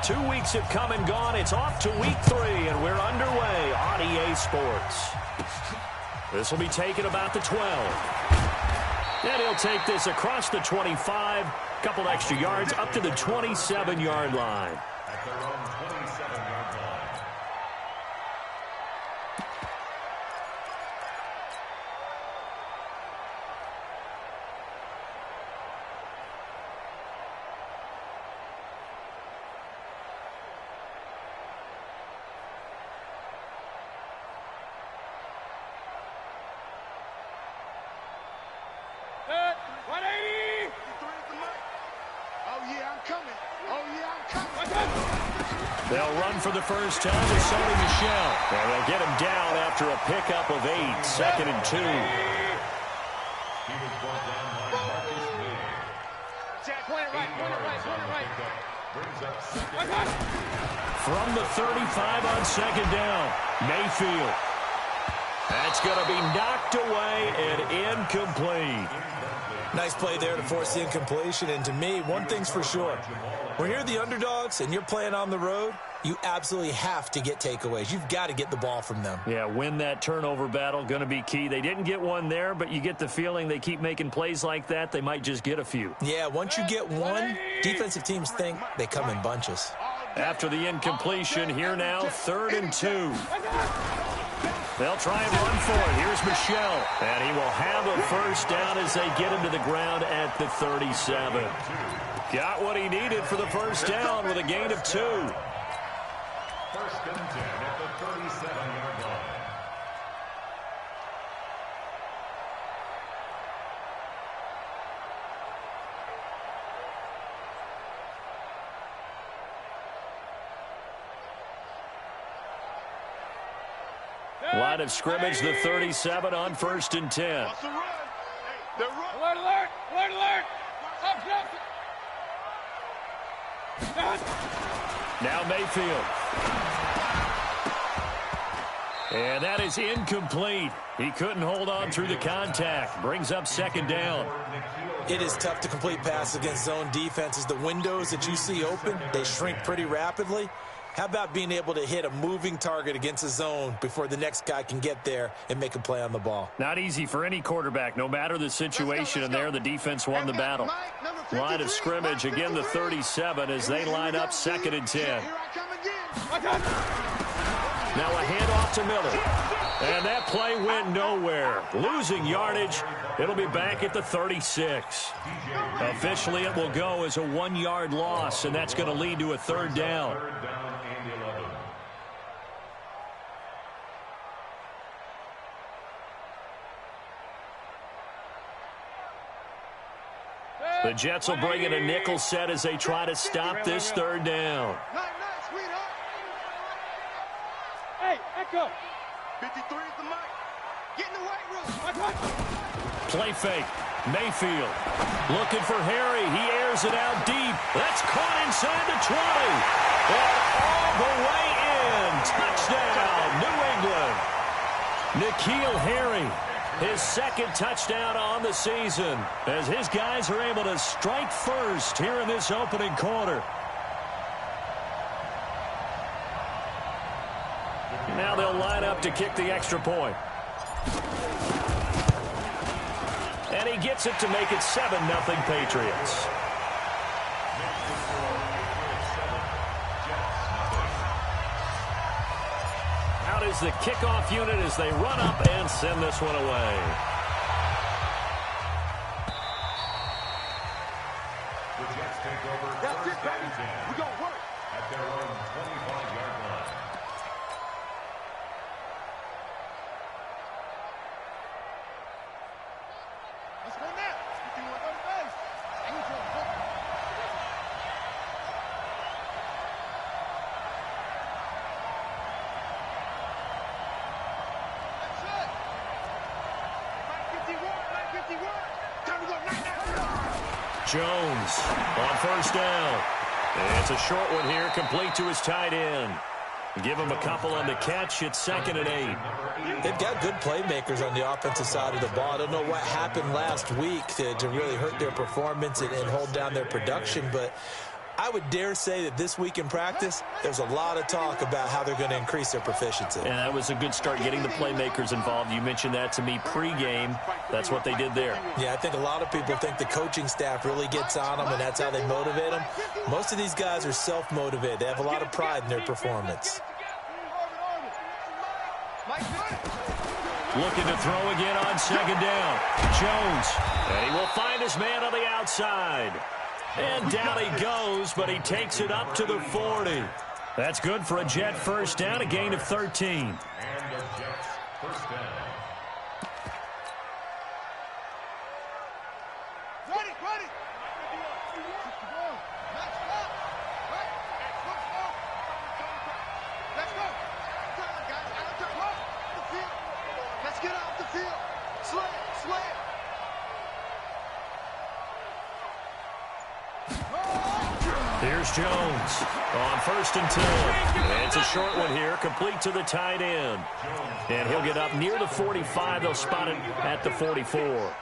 2 weeks have come and gone. It's off to week 3, and we're underway on EA Sports. This will be taken about the 12. And he'll take this across the 25, couple extra yards up to the 27-yard line. At their own 27-yard line. They'll run for the first time with Sony Michel. And they'll get him down after a pickup of 8, 2nd and 2. He was brought down by Marcus Lee. Brings up second. From the 35 on 2nd down, Mayfield. That's going to be knocked away and incomplete. Nice play there to force the incompletion. And to me, one thing's for sure. When you're the underdogs and you're playing on the road, you absolutely have to get takeaways. You've got to get the ball from them. Yeah, win that turnover battle, going to be key. They didn't get one there, but you get the feeling they keep making plays like that, they might just get a few. Yeah, once you get one, defensive teams think they come in bunches. After the incompletion, here now, 3rd and 2. They'll try and run for it. Here's Michel. And he will have a first down as they get him to the ground at the 37. Got what he needed for the first down with a gain of 2. 1st and 10 at the 37-yard line. Line of scrimmage, the 37 on 1st and 10. Alert, alert, alert, alert. Now Mayfield. And that is incomplete. He couldn't hold on through the contact. Brings up 2nd down. It is tough to complete passes against zone defenses. The windows that you see open, they shrink pretty rapidly. How about being able to hit a moving target against a zone before the next guy can get there and make a play on the ball? Not easy for any quarterback, no matter the situation. And there, the defense won the battle. Line of scrimmage, again, the 37 as they line up 2nd and 10. Now a handoff to Miller. And that play went nowhere. Losing yardage. It'll be back at the 36. Officially, it will go as a 1-yard loss, and that's going to lead to a 3rd down. The Jets will bring in a nickel set as they try to stop this 3rd down. Hey, echo. 53 is the mic. Get in the weight room. Play fake. Mayfield looking for Harry. He airs it out deep. That's caught inside the 20. And all the way in. Touchdown, New England. N'Keal Harry. His 2nd touchdown on the season as his guys are able to strike first here in this opening quarter. Now they'll line up to kick the extra point. And he gets it to make it 7-0 Patriots. Out is the kickoff unit as they run up and send this one away. The Jets take over 1st and 10. We're going to work. At their own 25-yard line. Let's go now. You think we're going to face? I need you to go. That's it. Mike 51, Mike 51. Time to go now. Jones on 1st down. And it's a short one here, complete to his tight end. Give him a couple on the catch. It's 2nd and 8. They've got good playmakers on the offensive side of the ball. I don't know what happened last week to really hurt their performance and hold down their production, but I would dare say that this week in practice, there's a lot of talk about how they're going to increase their proficiency. And that was a good start, getting the playmakers involved. You mentioned that to me pregame. That's what they did there. Yeah, I think a lot of people think the coaching staff really gets on them, and that's how they motivate them. Most of these guys are self-motivated. They have a lot of pride in their performance. Looking to throw again on second down. Jones. And he will find his man on the outside. And down he goes, but he takes it up to the 40. That's good for a Jet first down, a gain of 13. And the Jets first down. Ready. Let's go. Come on, guys. Let's get off the field. Slay it. Here's Jones on 1st and 10. It's a short one here, complete to the tight end. And he'll get up near the 45. They'll spot it at the 44.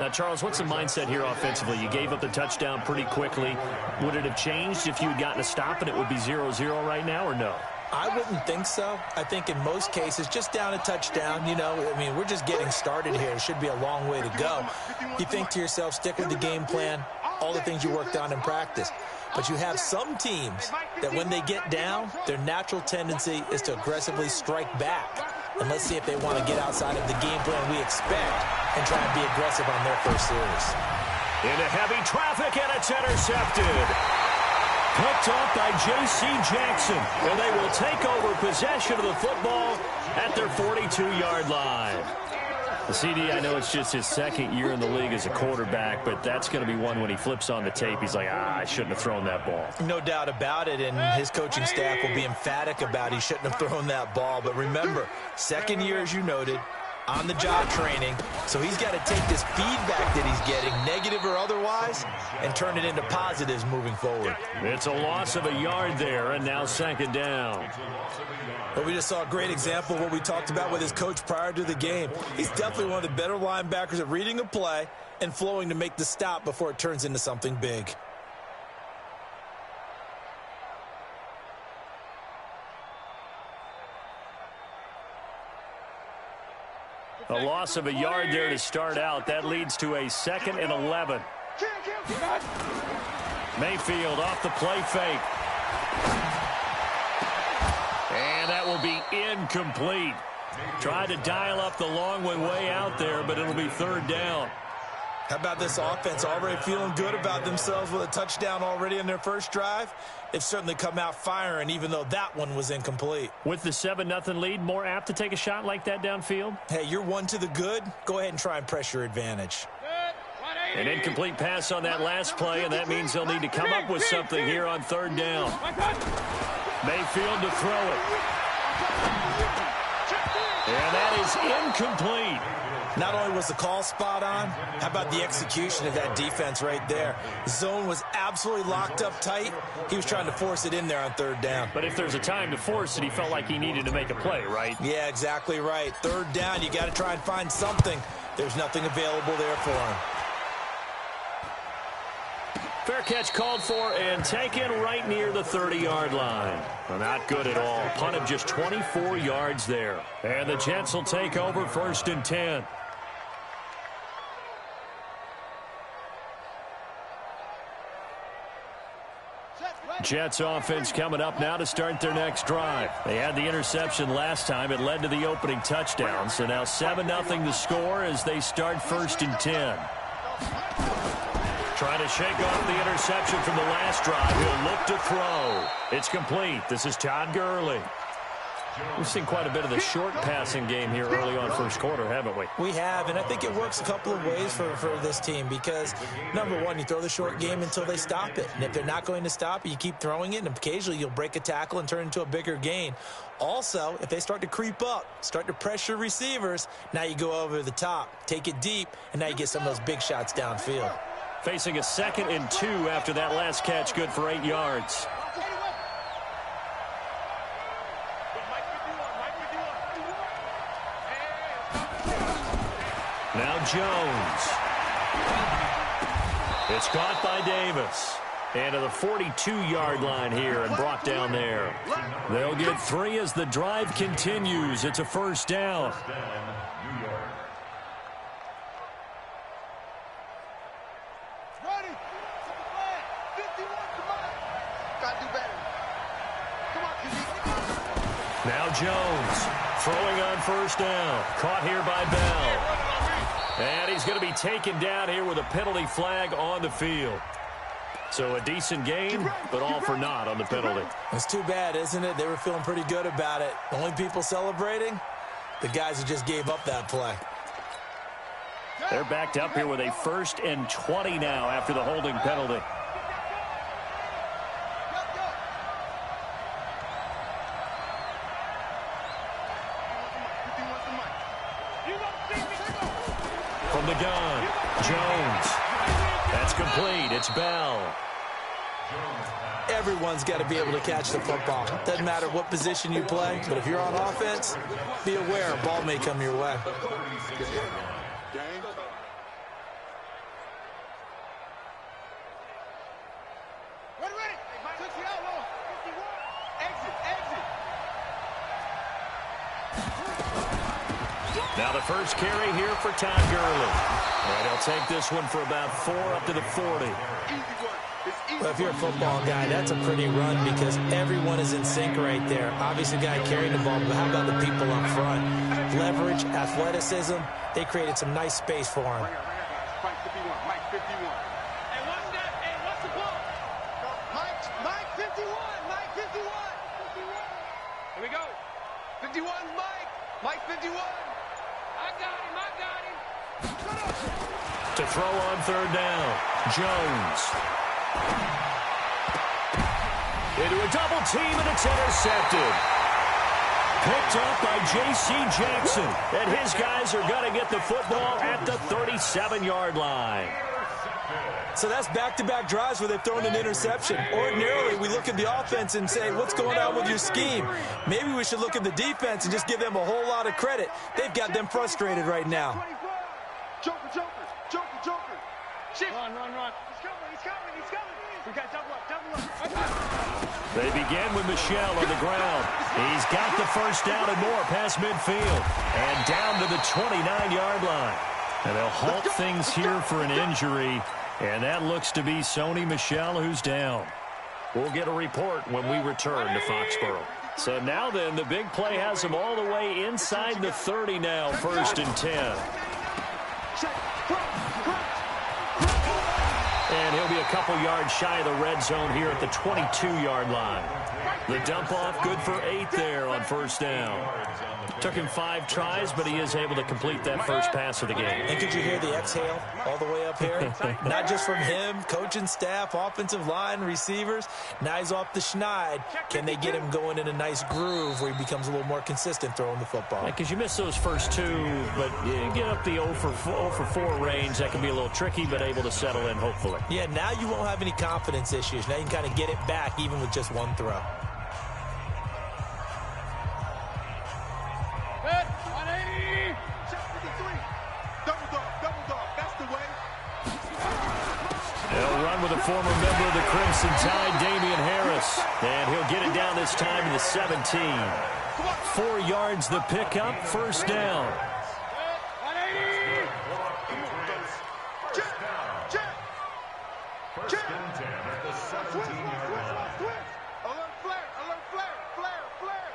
Now, Charles, what's the mindset here offensively? You gave up the touchdown pretty quickly. Would it have changed if you had gotten a stop and it would be 0-0 right now, or no? I wouldn't think so. I think in most cases, just down a touchdown, we're just getting started here. It should be a long way to go. You think to yourself, stick with the game plan, all the things you worked on in practice. But you have some teams that when they get down, their natural tendency is to aggressively strike back. And let's see if they want to get outside of the game plan we expect and try and be aggressive on their first series. Into heavy traffic, and it's intercepted. Picked off by J.C. Jackson, and they will take over possession of the football at their 42-yard line. The CD, I know it's just his second year in the league as a quarterback, but that's going to be one when he flips on the tape. He's like, I shouldn't have thrown that ball. No doubt about it, and his coaching staff will be emphatic about he shouldn't have thrown that ball. But remember, second year, as you noted, on-the-job training, so he's got to take this feedback that he's getting, negative or otherwise, and turn it into positives moving forward. It's a loss of a yard there, and now second down. But we just saw a great example of what we talked about with his coach prior to the game. He's definitely one of the better linebackers at reading a play and flowing to make the stop before it turns into something big. A loss of a yard there to start out. That leads to a 2nd and 11. Mayfield off the play fake. And that will be incomplete. Tried to dial up the long one way out there, but it'll be 3rd down. How about this offense already feeling good about themselves with a touchdown already in their first drive? They've certainly come out firing, even though that one was incomplete. With the 7-0 lead, more apt to take a shot like that downfield? Hey, you're one to the good. Go ahead and try and press your advantage. An incomplete pass on that last play, and that means they'll need to come up with something here on 3rd down. Mayfield to throw it. And that is incomplete. Not only was the call spot on, how about the execution of that defense right there? Zone was absolutely locked up tight. He was trying to force it in there on 3rd down. But if there's a time to force it, he felt like he needed to make a play, right? Yeah, exactly right. 3rd down, you got to try and find something. There's nothing available there for him. Fair catch called for and taken right near the 30-yard line. Well, not good at all. Punt of just 24 yards there. And the Jets will take over 1st and 10. Jets offense coming up now to start their next drive. They had the interception last time. It led to the opening touchdown. So now 7-0 the score as they start 1st and 10. Trying to shake off the interception from the last drive. He'll look to throw. It's complete. This is Todd Gurley. We've seen quite a bit of the short passing game here early on first quarter, haven't we? We have, and I think it works a couple of ways for this team because, number one, you throw the short game until they stop it. And if they're not going to stop it, you keep throwing it, and occasionally you'll break a tackle and turn it into a bigger gain. Also, if they start to creep up, start to pressure receivers, now you go over the top, take it deep, and now you get some of those big shots downfield. Facing a 2nd and 2 after that last catch, good for 8 yards. Now Jones. It's caught by Davis. And to the 42-yard line here and brought down there. They'll get 3 as the drive continues. It's a first down. New York. Ready. 51, come on. Gotta do better. Come on, QB. Now Jones throwing on first down. Caught here by Bell. And he's going to be taken down here with a penalty flag on the field. So a decent game, but all for naught on the penalty. It's too bad, isn't it? They were feeling pretty good about it. The only people celebrating, the guys who just gave up that play. They're backed up here with a 1st and 20 now after the holding penalty. From the gun, Jones. That's complete. It's Bell. Everyone's got to be able to catch the football. Doesn't matter what position you play, but if you're on offense, be aware a ball may come your way. Ready. Exit. Now the first carry here for Todd Gurley. And he'll take this one for about 4 up to the 40. Well, if you're a football guy, that's a pretty run because everyone is in sync right there. Obviously, the guy carrying the ball, but how about the people up front? Leverage, athleticism, they created some nice space for him. Mike 51. Hey, what's that? Hey, what's the ball? Mike 51. Here we go. 51, Mike 51. I got him. To throw on third down, Jones. Into a double team, and it's intercepted. Picked up by J.C. Jackson. And his guys are going to get the football at the 37-yard line. So that's back-to-back drives where they've thrown an interception. Ordinarily, we look at the offense and say, what's going on with your scheme? Maybe we should look at the defense and just give them a whole lot of credit. They've got them frustrated right now. Joker. Shift. Run. He's coming. We got double up. They begin with Michel on the ground. He's got the first down and more past midfield. And down to the 29-yard line. And they'll halt things here for an injury. And that looks to be Sony Michel who's down. We'll get a report when we return to Foxborough. So now then, the big play has him all the way inside the 30 now, 1st and 10. And he'll be a couple yards shy of the red zone here at the 22-yard line. The dump off good for 8 there on first down. Took him 5 tries, but he is able to complete that first pass of the game. And could you hear the exhale all the way up here? Not just from him, coaching staff, offensive line, receivers. Now he's off the schneid. Can they get him going in a nice groove where he becomes a little more consistent throwing the football? Because you miss those first 2, but you get up the 0 for 4 range. That can be a little tricky, but able to settle in, hopefully. Yeah, now you won't have any confidence issues. Now you can kind of get it back even with just 1 throw. They'll run with a former member of the Crimson Tide, Damian Harris. And he'll get it down this time to the 17. 4 yards the pickup, first down. First and 10 at the 17-yard line. Alert flare.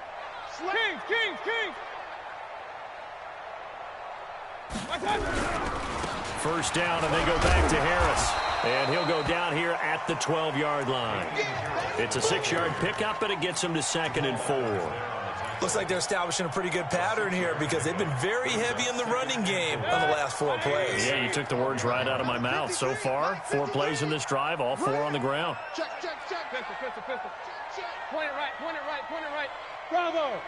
King. First down, and they go back to Harris. And he'll go down here at the 12-yard line. It's a 6-yard pickup, but it gets him to 2nd and 4. Looks like they're establishing a pretty good pattern here because they've been very heavy in the running game on the last 4 plays. Yeah, you took the words right out of my mouth. So far, 4 plays in this drive, all 4 on the ground. Check. Pistol. Point it right. Bravo.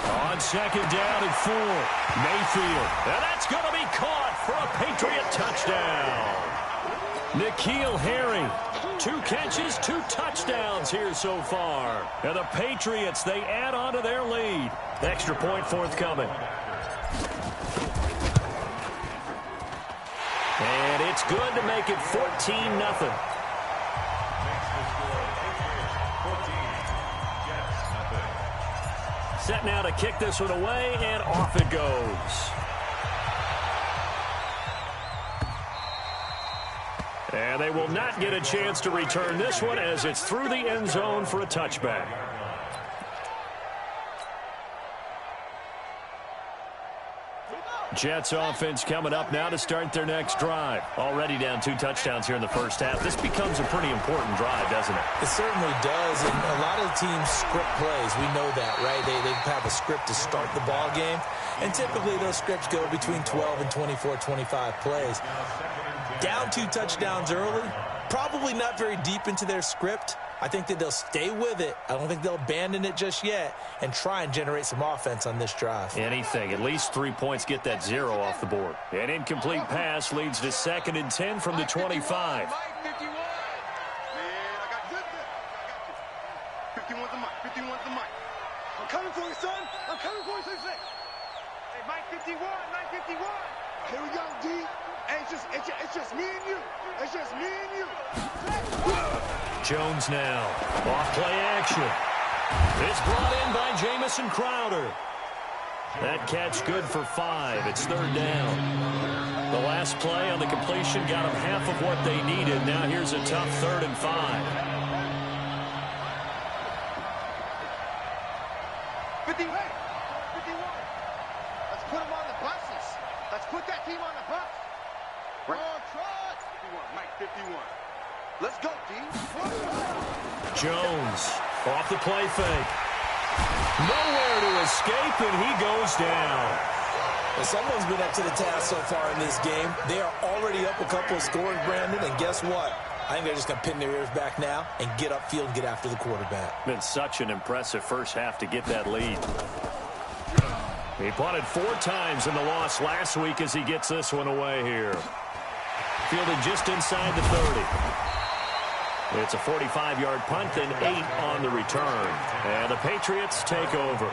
On 2nd down and 4, Mayfield. And that's going to be caught for a Patriot touchdown. N'Keal Harry, 2 catches, 2 touchdowns here so far. And the Patriots, they add on to their lead. Extra point forthcoming. And it's good to make it 14-0. Set now to kick this one away, and off it goes. And they will not get a chance to return this one as it's through the end zone for a touchback. Jets offense coming up now to start their next drive. Already down 2 touchdowns here in the first half. This becomes a pretty important drive, doesn't it? It certainly does, and a lot of teams script plays. We know that, right? They have a script to start the ball game, and typically those scripts go between 12 and 24, 25 plays. Down 2 touchdowns early, probably not very deep into their script. I think that they'll stay with it. I don't think they'll abandon it just yet and try and generate some offense on this drive. Anything. At least 3 points, get that 0 off the board. An incomplete pass leads to 2nd and 10 from the 25. Mike, 51. Man, I got you. 51's the mic. 51's the mic. I'm coming for you, son. I'm coming for you, son. Hey, Mike 51. Mike 51. Here we go, D. Hey, it's just me and you. It's just me and you. Jones now. Off play action. It's brought in by Jamison Crowder. That catch good for 5. It's 3rd down. The last play on the completion got them half of what they needed. Now here's a tough 3rd and 5. 51. Let's put them on the buses. Let's put that team on the bus. We're on trot. 51. Mike 51. Let's go, D. Jones off the play fake. Nowhere to escape, and he goes down. Well, someone's been up to the task so far in this game. They are already up a couple of scores, Brandon, and guess what? I think they're just going to pin their ears back now and get upfield and get after the quarterback. Been such an impressive first half to get that lead. He punted 4 times in the loss last week as he gets this one away here. Fielded just inside the 30. It's a 45-yard punt, then 8 on the return. And the Patriots take over.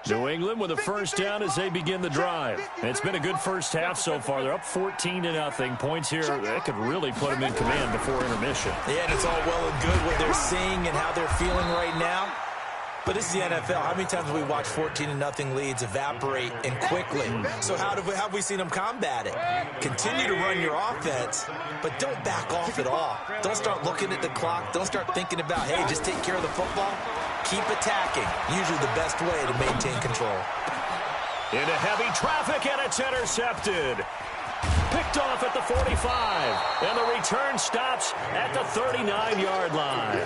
New England with a first down as they begin the drive. It's been a good first half so far. They're up 14-0. Points here, that could really put them in command before intermission. Yeah, and it's all well and good what they're seeing and how they're feeling right now. But this is the NFL. How many times have we watched 14-0 leads evaporate and quickly? So how have we seen them combat it? Continue to run your offense, but don't back off at all. Don't start looking at the clock. Don't start thinking about, hey, just take care of the football. Keep attacking. Usually the best way to maintain control. Into heavy traffic, and it's intercepted. Picked off at the 45, and the return stops at the 39-yard line.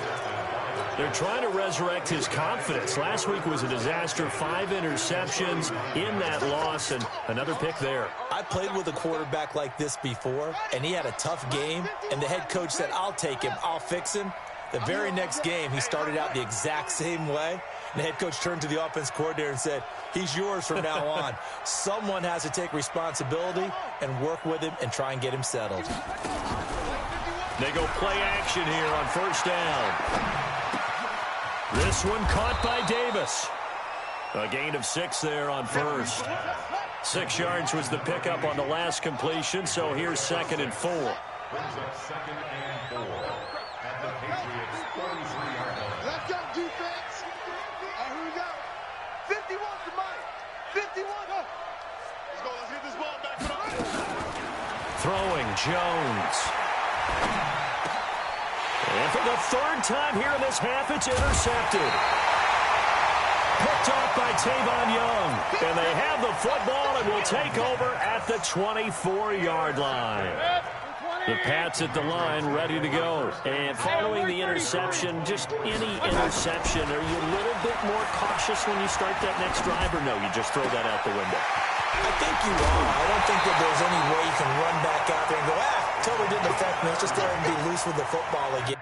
They're trying to resurrect his confidence. Last week was a disaster. 5 interceptions in that loss, and another pick there. I played with a quarterback like this before, and he had a tough game, and the head coach said, I'll take him, I'll fix him. The very next game, he started out the exact same way. And the head coach turned to the offense coordinator and said, he's yours from now on. Someone has to take responsibility and work with him and try and get him settled. They go play action here on first down. This one caught by Davis. A gain of 6 there on first. 6 yards was the pickup on the last completion, so here's 2nd and 4. Brings up 2nd and 4 at the Patriots' 43-yard line. Let's go, defense. Here we go. 51 to Mike. 51. Let's go. Let's get this ball back. Throwing, Jones. And for the 3rd time here in this half, it's intercepted. Picked off by Tavon Young. And they have the football and will take over at the 24-yard line. The Pats at the line, ready to go. And following the interception, just any interception, are you a little bit more cautious when you start that next drive, or no, you just throw that out the window? I think you are. I don't think that there's any way you can run back out there and go, totally didn't affect me. Let's just go ahead and be loose with the football again.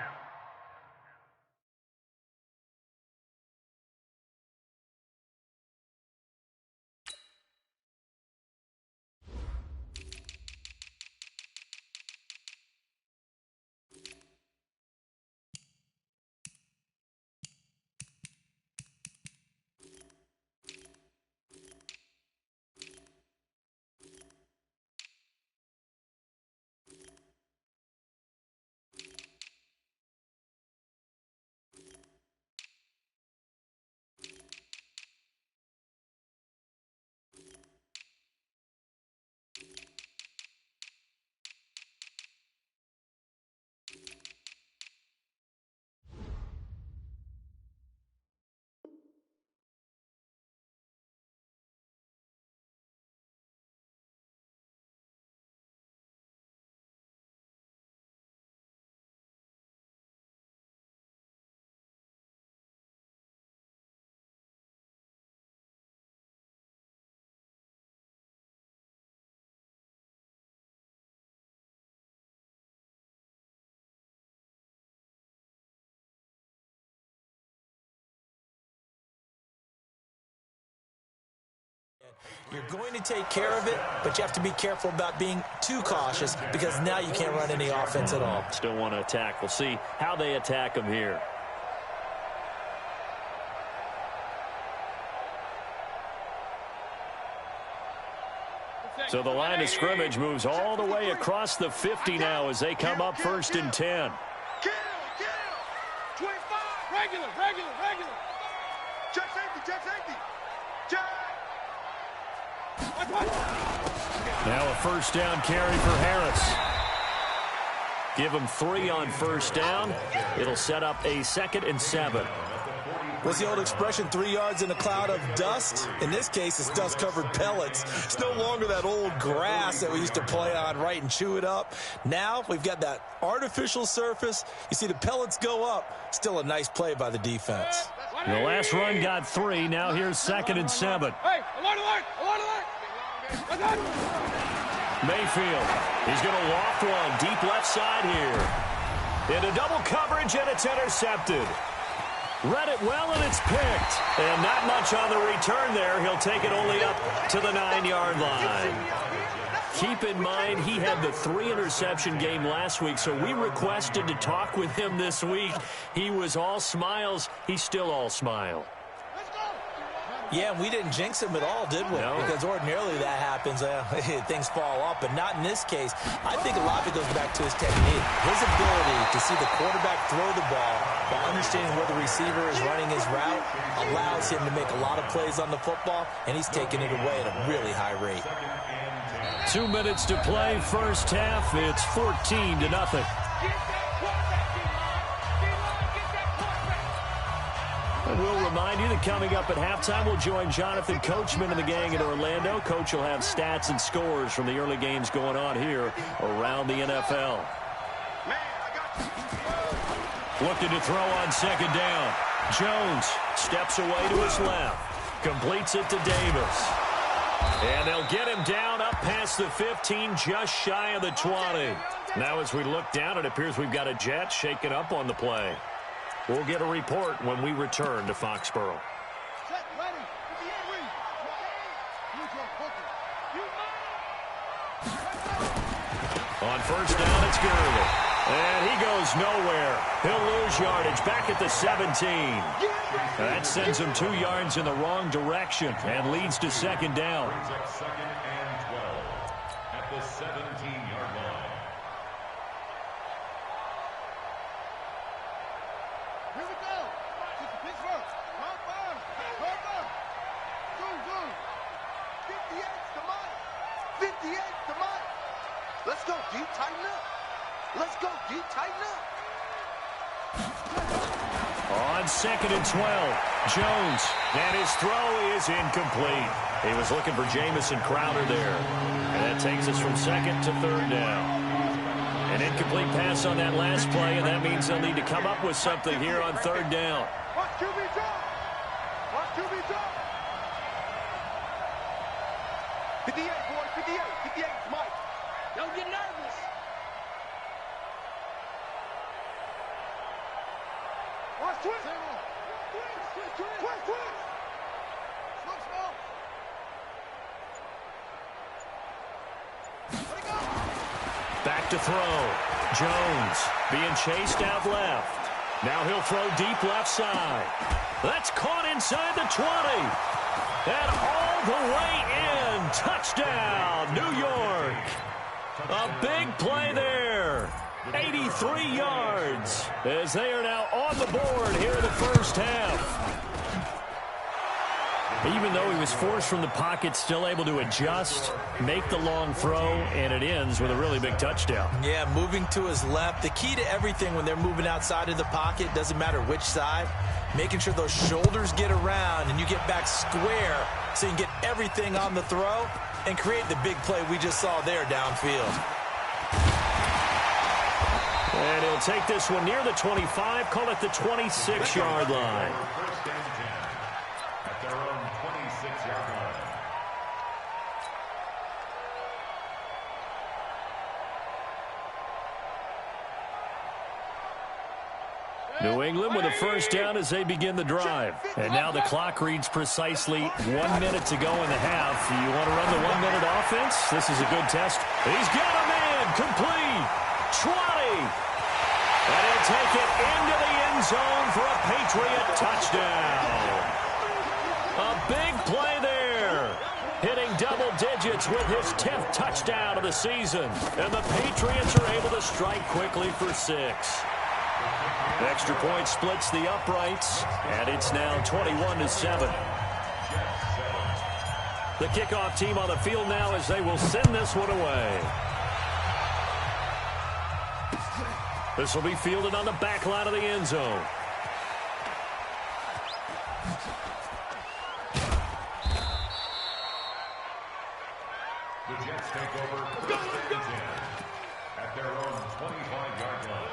You're going to take care of it, but you have to be careful about being too cautious because now you can't run any offense at all. Still want to attack. We'll see how they attack them here. So the line of scrimmage moves all the way across the 50 now as they come up 1st and 10. Kill. 25. Regular. Check safety. Check. Now a 1st down carry for Harris. Give him 3 on 1st down. It'll set up a 2nd and 7. What's the old expression, 3 yards in a cloud of dust? In this case, it's dust-covered pellets. It's no longer that old grass that we used to play on, right, and chew it up. Now we've got that artificial surface. You see the pellets go up. Still a nice play by the defense. The last run got 3. Now here's 2nd and 7. Hey, alert. Mayfield. He's going to loft one deep left side here. Into double coverage, and it's intercepted. Read it well, and it's picked. And not much on the return there. He'll take it only up to the 9-yard line. Keep in mind, he had the 3-interception game last week, so we requested to talk with him this week. He was all smiles. He's still all smile. Yeah, we didn't jinx him at all, did we? No. Because ordinarily that happens. Things fall off, but not in this case. I think a lot of it goes back to his technique. His ability to see the quarterback throw the ball while understanding where the receiver is running his route allows him to make a lot of plays on the football, and he's taking it away at a really high rate. 2 minutes to play, 1st half. It's 14-0. And we'll remind you that coming up at halftime, we'll join Jonathan Coachman and the gang in Orlando. Coach will have stats and scores from the early games going on here around the NFL. Looking to throw on 2nd down. Jones steps away to his left. Completes it to Davis. And they'll get him down up past the 15, just shy of the 20. Now as we look down, it appears we've got a jet shaken up on the play. We'll get a report when we return to Foxborough. On 1st down, it's Gurley. And he goes nowhere. He'll lose yardage back at the 17. That sends him 2 yards in the wrong direction and leads to second down. Brings up second and 12 at the 17-yard line. Here we go. Pitch first. Run first. Run first. Zoom. 58 to Mike. 58 to Mike. Let's go, D. Tighten up. Let's go, D. Tighten up. On second and 12, Jones. And his throw is incomplete. He was looking for Jamison Crowder there. And that takes us from second to third down. An incomplete pass on that last play, and that means they'll need to come up with something here on third down. Watch QB drop. Watch QB drop. 58, boys. 58. 58, Mike. Don't get nervous. Watch twist. Twist. Slow. Let it go. Back to throw. Jones being chased out left. Now he'll throw deep left side. That's caught inside the 20. And all the way in. Touchdown, New York. A big play there. 83 yards as they are now on the board here in the first half. Even though he was forced from the pocket, still able to adjust, make the long throw, and it ends with a really big touchdown. Yeah, moving to his left. The key to everything when they're moving outside of the pocket, doesn't matter which side, making sure those shoulders get around and you get back square so you can get everything on the throw and create the big play we just saw there downfield. And he'll take this one near the 25, call it the 26-yard line. First and 10 at their own 26-yard line. New England with a first down as they begin the drive. And now the clock reads precisely 1 minute to go in the half. You want to run the 1 minute offense? This is a good test. He's got a man complete. 20. And he'll take it into the end zone for a Patriot touchdown. A big play there. Hitting double digits with his 10th touchdown of the season. And the Patriots are able to strike quickly for 6. Extra point splits the uprights, and it's now 21-7. The kickoff team on the field now as they will send this one away. This will be fielded on the back line of the end zone. The Jets take over first and 10 at their own 25-yard line.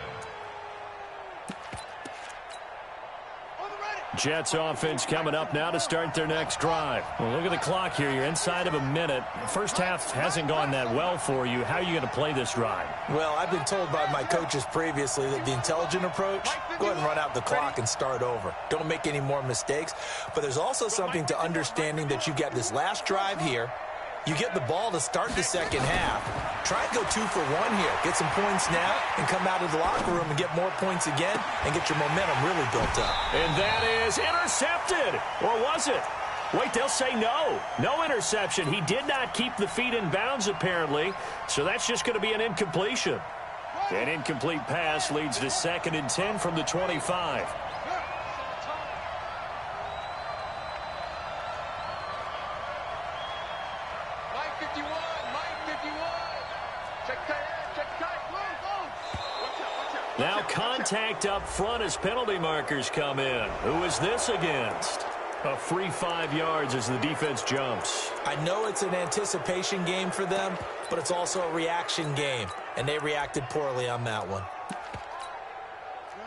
Jets offense coming up now to start their next drive. Well, look at the clock here. You're inside of a minute. First half hasn't gone that well for you. How are you going to play this drive? Well, I've been told by my coaches previously that the intelligent approach, go ahead and run out the clock and start over. Don't make any more mistakes. But there's also something to understanding that you got this last drive here. You get the ball to start the second half. Try and go 2 for 1 here. Get some points now and come out of the locker room and get more points again and get your momentum really built up. And that is intercepted. Or was it? Wait, they'll say no. No interception. He did not keep the feet in bounds, apparently. So that's just going to be an incompletion. An incomplete pass leads to 2nd and 10 from the 25. Now contact up front as penalty markers come in. Who is this against? A free 5 yards as the defense jumps. I know it's an anticipation game for them, but it's also a reaction game, and they reacted poorly on that one.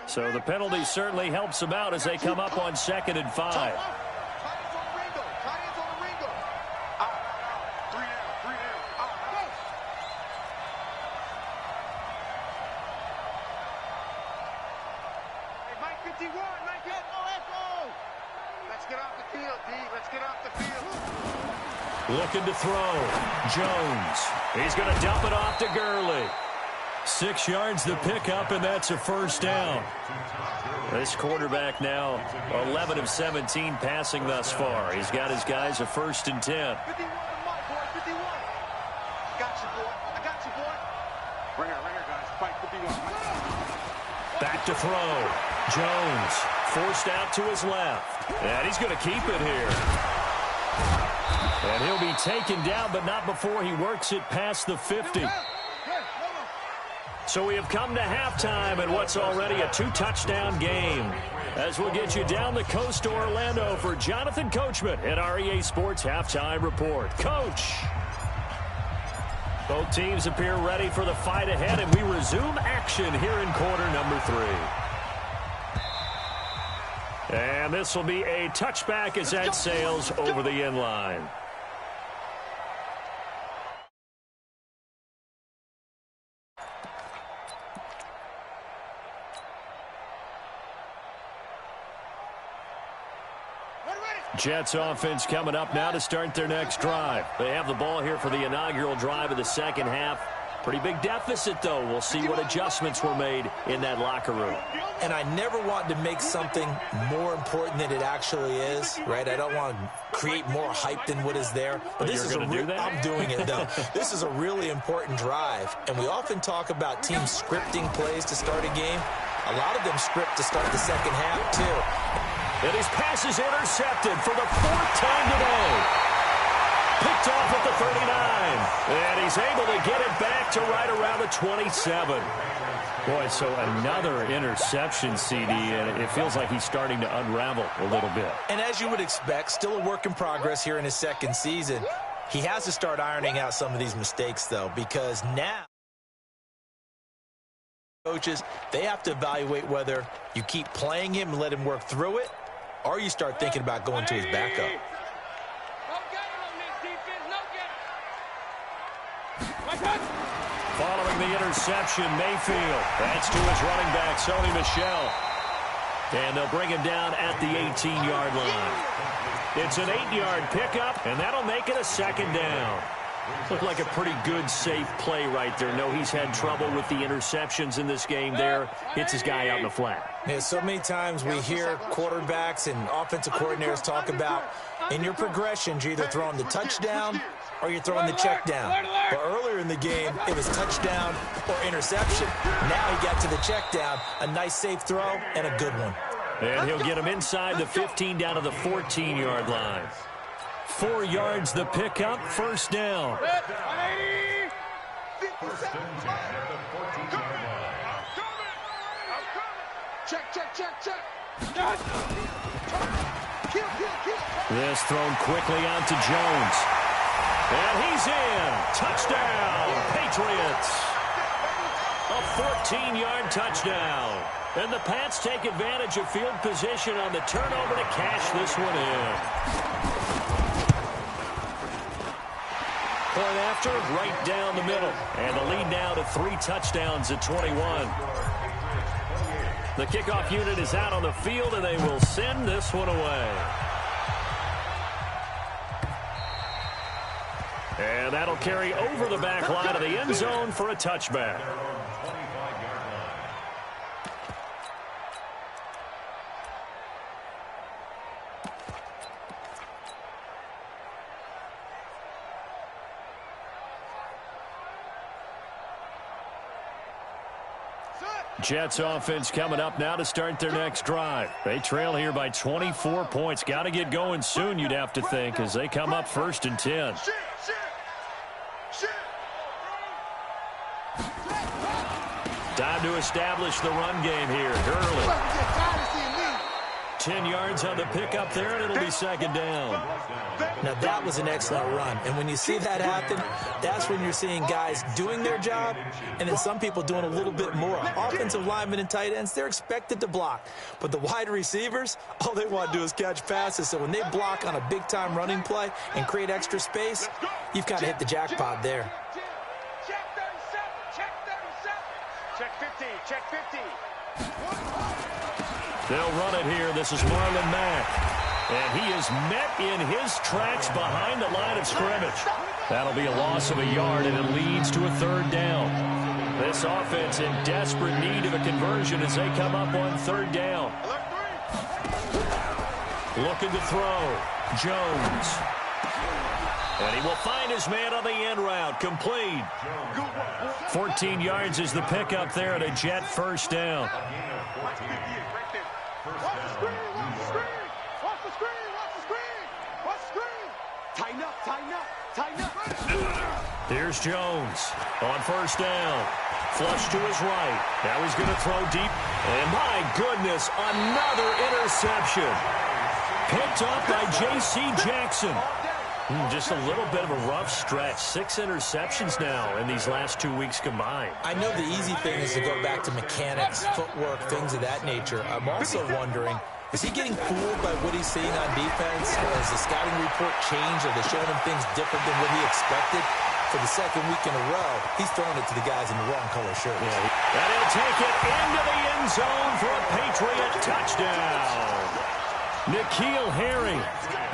So the penalty certainly helps them out as they come up on 2nd and 5. Looking to throw. Jones. He's going to dump it off to Gurley. 6 yards the pickup, and that's a first down. This quarterback now 11 of 17 passing thus far. He's got his guys a 1st and 10. 51 boy, 51. Got you, boy. I got you, boy. Right here, guys. Fight 51. Back to throw. Jones forced out to his left. And he's going to keep it here. And he'll be taken down, but not before he works it past the 50. So we have come to halftime in what's already a 2-touchdown game. As we'll get you down the coast to Orlando for Jonathan Coachman at our EA Sports Halftime Report. Coach! Both teams appear ready for the fight ahead, and we resume action here in quarter number 3. And this will be a touchback as that sails over the end line. Jets offense coming up now to start their next drive. They have the ball here for the inaugural drive of the second half. Pretty big deficit, though. We'll see what adjustments were made in that locker room. And I never want to make something more important than it actually is, right? I don't want to create more hype than what is there. But this is I'm doing it, though. This is a really important drive. And we often talk about teams scripting plays to start a game. A lot of them script to start the second half, too. And his pass is intercepted for the 4th time today. Picked off at the 39. And he's able to get it back to right around the 27. Boy, so another interception, CD, and it feels like he's starting to unravel a little bit. And as you would expect, still a work in progress here in his second season. He has to start ironing out some of these mistakes, though, because now coaches, they have to evaluate whether you keep playing him and let him work through it, or you start thinking about going to his backup. Following the interception, Mayfield. That's to his running back, Sony Michel. And they'll bring him down at the 18-yard line. It's an 8-yard pickup, and that'll make it a second down. Looked like a pretty good, safe play right there. No, he's had trouble with the interceptions in this game there. Hits his guy out in the flat. Yeah, so many times we hear quarterbacks and offensive coordinators talk about in your progressions, you're either throwing the touchdown or you're throwing the check down. But earlier in the game, it was touchdown or interception. Now he got to the check down, a nice safe throw and a good one. And he'll get him inside the 15 down to the 14-yard line. 4 yards the pickup, first down. First and 10 at the 14-yard line. Check. This thrown quickly out to Jones. And he's in. Touchdown, Patriots. A 14-yard touchdown. And the Pats take advantage of field position on the turnover to cash this one in. Point after, right down the middle. And the lead now to 3 touchdowns at 21. The kickoff unit is out on the field, and they will send this one away. And that'll carry over the back line of the end zone for a touchback. Jets offense coming up now to start their next drive. They trail here by 24 points. Got to get going soon, you'd have to think, as they come up 1st and 10. Time to establish the run game here. Early. 10 yards on the pickup there, and it'll be second down. Now, that was an excellent run. And when you see that happen, that's when you're seeing guys doing their job and then some people doing a little bit more. Offensive linemen and tight ends, they're expected to block. But the wide receivers, all they want to do is catch passes. So when they block on a big-time running play and create extra space, you've got to hit the jackpot there. Check 50. They'll run it here. This is Marlon Mack. And he is met in his tracks behind the line of scrimmage. That'll be a loss of a yard, and it leads to a 3rd down. This offense in desperate need of a conversion as they come up on third down. Looking to throw. Jones. And he will find his man on the end route. Complete. 14 yards is the pickup there at a Jet first down. Here's Jones on first down. Flush to his right. Now he's going to throw deep. And my goodness, another interception. Picked up by J.C. Jackson. Just a little bit of a rough stretch. 6 interceptions now in these last 2 weeks combined. I know the easy thing is to go back to mechanics, footwork, things of that nature. I'm also wondering, is he getting fooled by what he's seeing on defense? Has the scouting report changed? Are they showing him things different than what he expected? For the second week in a row, he's throwing it to the guys in the wrong color shirts. Yeah. And he'll take it into the end zone for a Patriot touchdown. N'Keal Harry,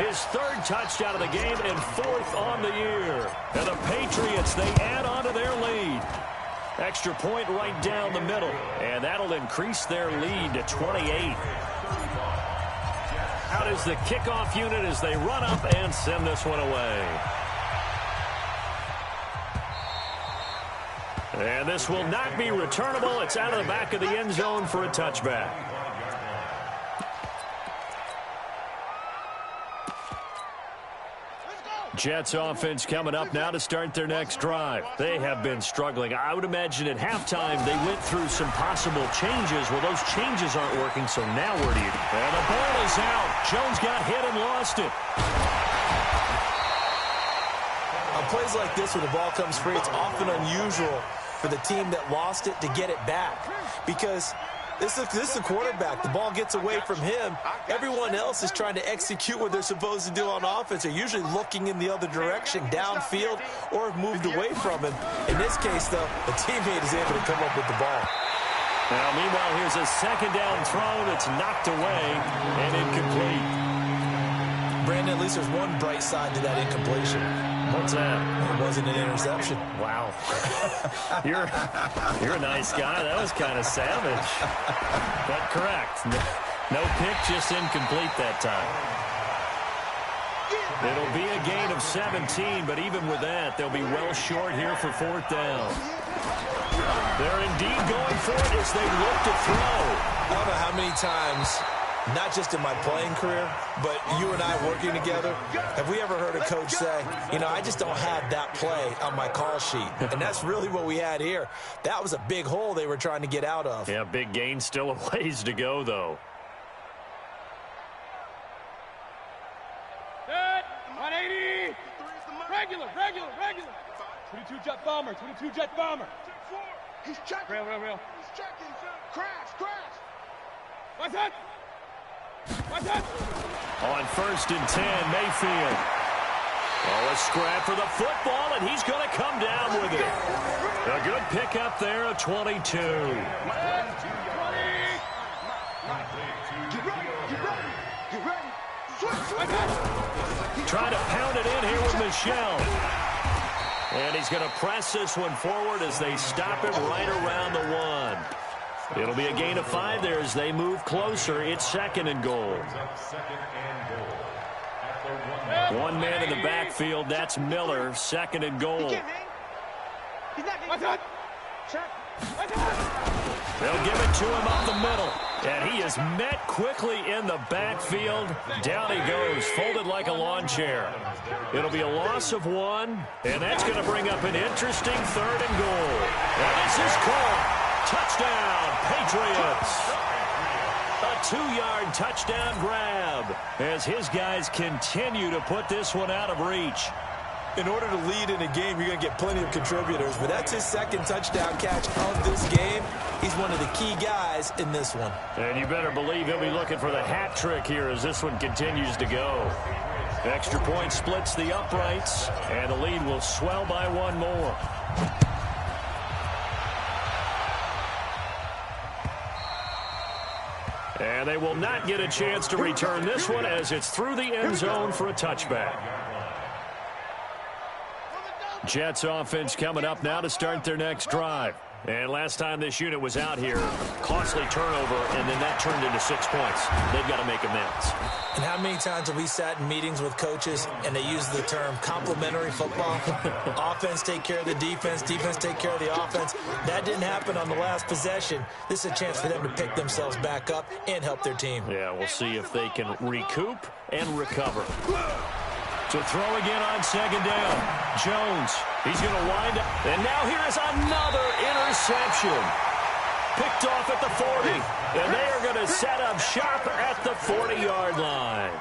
his 3rd touchdown of the game and 4th on the year. And the Patriots, they add on to their lead. Extra point right down the middle. And that'll increase their lead to 28. Out is the kickoff unit as they run up and send this one away. And this will not be returnable. It's out of the back of the end zone for a touchback. Jets offense coming up now to start their next drive. They have been struggling. I would imagine at halftime they went through some possible changes. Well, those changes aren't working, so now where do you... And the ball is out. Jones got hit and lost it. On plays like this where the ball comes free, it's often unusual for the team that lost it to get it back. Because this is the quarterback. The ball gets away from him. Everyone else is trying to execute what they're supposed to do on offense. They're usually looking in the other direction, downfield, or have moved away from him. In this case, though, the teammate is able to come up with the ball. Now, meanwhile, here's a second down throw that's knocked away and incomplete. Brandon, at least there's one bright side to that incompletion. What's that? It wasn't an interception. Wow. You're a nice guy. That was kind of savage. But correct. No pick, just incomplete that time. It'll be a gain of 17, but even with that, they'll be well short here for 4th down. They're indeed going for it as they look to throw. I don't know how many times, not just in my playing career, but you and I working together, have we ever heard a coach say, you know, I just don't have that play on my call sheet. And that's really what we had here. That was a big hole they were trying to get out of. Yeah, big gain, still a ways to go, though. Good. 180. Regular. 22 jet bomber. He's checking. Real. He's checking. Crash. What's that? On 1st and 10, Mayfield. Oh, a scrap for the football, and he's going to come down with it. A good pickup there, a 22. Trying to pound it in here with Michelle. And he's going to press this one forward as they stop it right around the 1. It'll be a gain of 5 there as they move closer. It's 2nd and goal. One man in the backfield. That's Miller. 2nd and goal. They'll give it to him up the middle. And he is met quickly in the backfield. Down he goes, folded like a lawn chair. It'll be a loss of 1, and that's going to bring up an interesting 3rd and goal. And this is caught. Touchdown, Patriots. A 2-yard touchdown grab as his guys continue to put this one out of reach. In order to lead in a game, you're going to get plenty of contributors, but that's his 2nd touchdown catch of this game. He's one of the key guys in this one. And you better believe he'll be looking for the hat trick here as this one continues to go. Extra point splits the uprights, and the lead will swell by 1 more. And they will not get a chance to return this one as it's through the end zone for a touchback. Jets offense coming up now to start their next drive. And last time this unit was out here, costly turnover, and then that turned into 6 points. They've got to make amends. And how many times have we sat in meetings with coaches and they use the term complementary football? Offense take care of the defense, defense take care of the offense. That didn't happen on the last possession. This is a chance for them to pick themselves back up and help their team. Yeah, we'll see if they can recoup and recover. To throw again on second down. Jones, he's going to wind up. And now here is another interception. Picked off at the 40. And they are going to set up shop at the 40-yard line.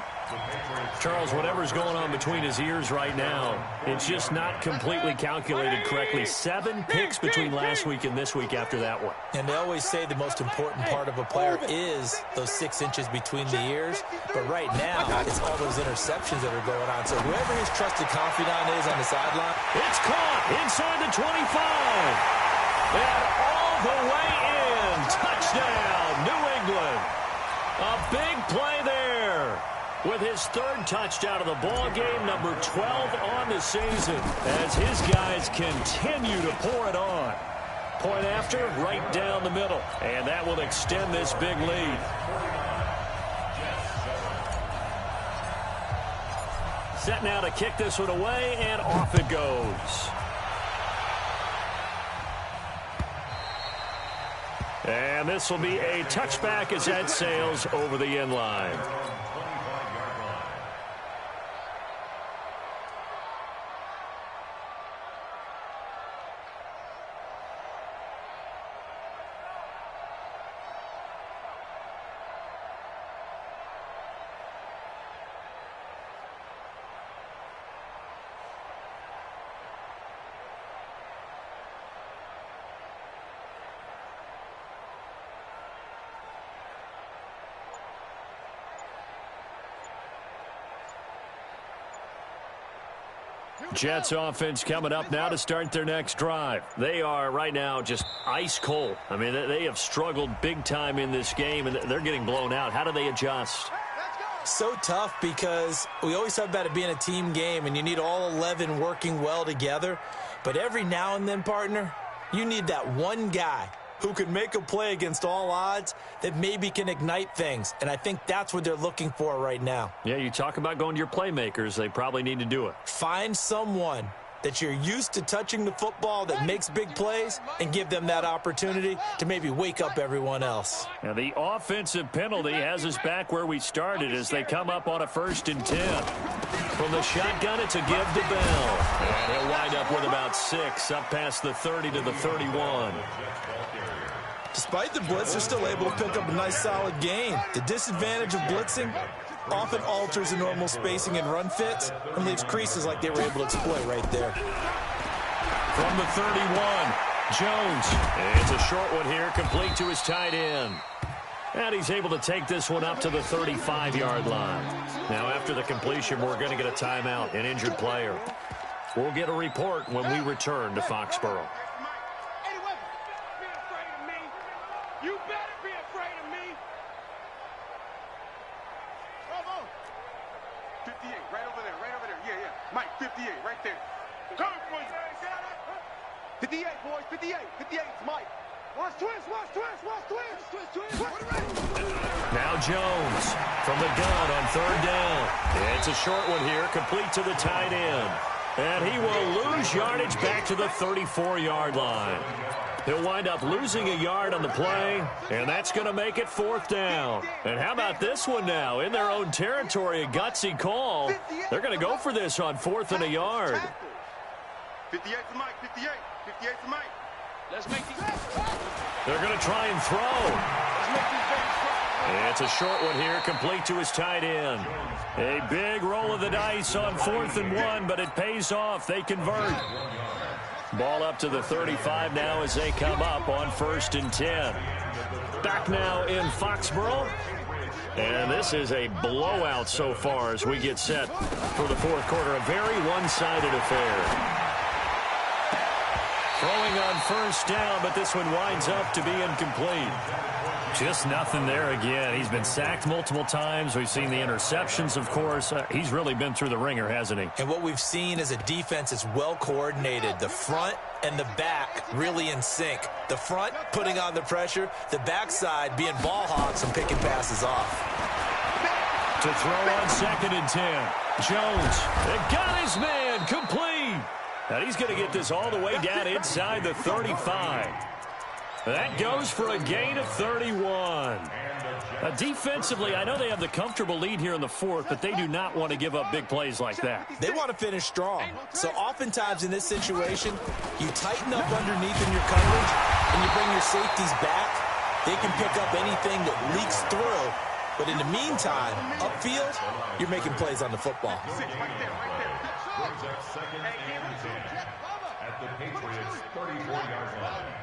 Charles, whatever's going on between his ears right now, it's just not completely calculated correctly. 7 picks between last week and this week after that one. And they always say the most important part of a player is those 6 inches between the ears. But right now, it's all those interceptions that are going on. So whoever his trusted confidant is on the sideline. It's caught inside the 25. And all the way in. Touchdown, New England. A big play there. With his 3rd touchdown of the ball game, number 12 on the season, as his guys continue to pour it on. Point after, right down the middle, and that will extend this big lead. Set now to kick this one away, and off it goes. And this will be a touchback as that sails over the end line. Jets offense coming up now to start their next drive. They are right now just ice cold. I mean, they have struggled big time in this game, and they're getting blown out. How do they adjust? So tough because we always talk about it being a team game, and you need all 11 working well together. But every now and then, partner, you need that one guy who can make a play against all odds that maybe can ignite things. And I think that's what they're looking for right now. Yeah, you talk about going to your playmakers. They probably need to do it. Find someone that you're used to touching the football that makes big plays and give them that opportunity to maybe wake up everyone else. Now, the offensive penalty has us back where we started as they come up on a 1st and 10. From the shotgun, it's a give to Bell. And he'll wind up with about 6 up past the 30 to the 31. Despite the blitz, they're still able to pick up a nice solid gain. The disadvantage of blitzing often alters the normal spacing and run fits and leaves creases like they were able to exploit right there. From the 31, Jones. It's a short one here, complete to his tight end. And he's able to take this one up to the 35-yard line. Now, after the completion, we're going to get a timeout, an injured player. We'll get a report when we return to Foxborough. You better be afraid of me. 58, right over there, right over there. Yeah, yeah. Mike, 58, right there. Coming for you. 58, boys, 58. 58, it's Mike. Watch twist, watch twist, watch twist. Twist. Now Jones from the gun on 3rd down. It's a short one here, complete to the tight end. And he will lose yardage back to the 34-yard line. He'll wind up losing a yard on the play, and that's going to make it 4th down. And how about this one now? In their own territory, a gutsy call. They're going to go for this on 4th and a yard. 58 to Mike, 58. 58 to Mike. Let's make these. They're going to try and throw. It's a short one here, complete to his tight end. A big roll of the dice on 4th and 1, but it pays off. They convert. Ball up to the 35 now as they come up on 1st and 10. Back now in Foxborough. And this is a blowout so far as we get set for the 4th quarter. A very one-sided affair. Throwing on first down, but this one winds up to be incomplete. Just nothing there again. He's been sacked multiple times. We've seen the interceptions, of course. He's really been through the ringer, hasn't he? And what we've seen is a defense that's well coordinated. The front and the back really in sync. The front putting on the pressure, the backside being ball hawks and picking passes off. To throw on 2nd and 10. Jones, it got his man, complete. And he's going to get this all the way down inside the 35. That goes for a gain of 31. Defensively, I know they have the comfortable lead here in the 4th, but they do not want to give up big plays like that. They want to finish strong. So oftentimes in this situation, you tighten up underneath in your coverage and you bring your safeties back. They can pick up anything that leaks through. But in the meantime, upfield, you're making plays on the football. Brings up 2nd and 10 at the Patriots' 34-yard line.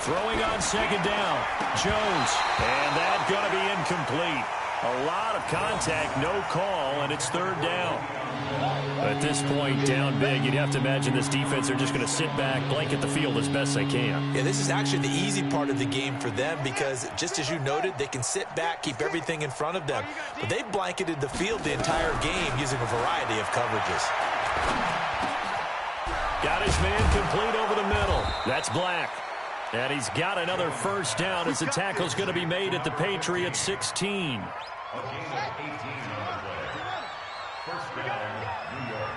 Throwing on 2nd down. Jones. And that's going to be incomplete. A lot of contact, no call, and it's 3rd down. At this point, down big, you'd have to imagine this defense are just going to sit back, blanket the field as best they can. Yeah, this is actually the easy part of the game for them because, just as you noted, they can sit back, keep everything in front of them. But they've blanketed the field the entire game using a variety of coverages. Got his man complete over the middle. That's Black. And he's got another first down as the tackle's going to be made at the Patriots 16. A gain of 18 on the play. First down, New York.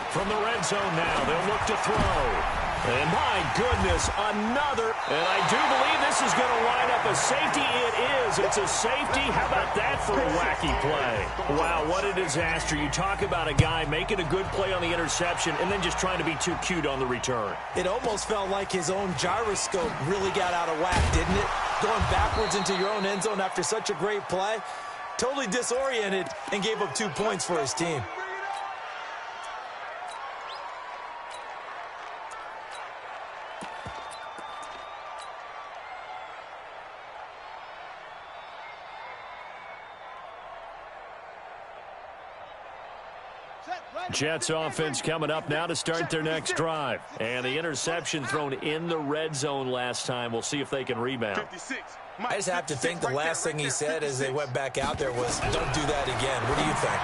From the red zone now, they'll look to throw. And my goodness, another. And I do believe this is going to line up a safety. It is. It's a safety. How about that for a wacky play? Wow, what a disaster. You talk about a guy making a good play on the interception and then just trying to be too cute on the return. It almost felt like his own gyroscope really got out of whack, didn't it? Going backwards into your own end zone after such a great play. Totally disoriented and gave up 2 points for his team. Jets offense coming up now to start their next drive. And the interception thrown in the red zone last time. We'll see if they can rebound. I just have to think the last thing he said as they went back out there was, don't do that again. What do you think?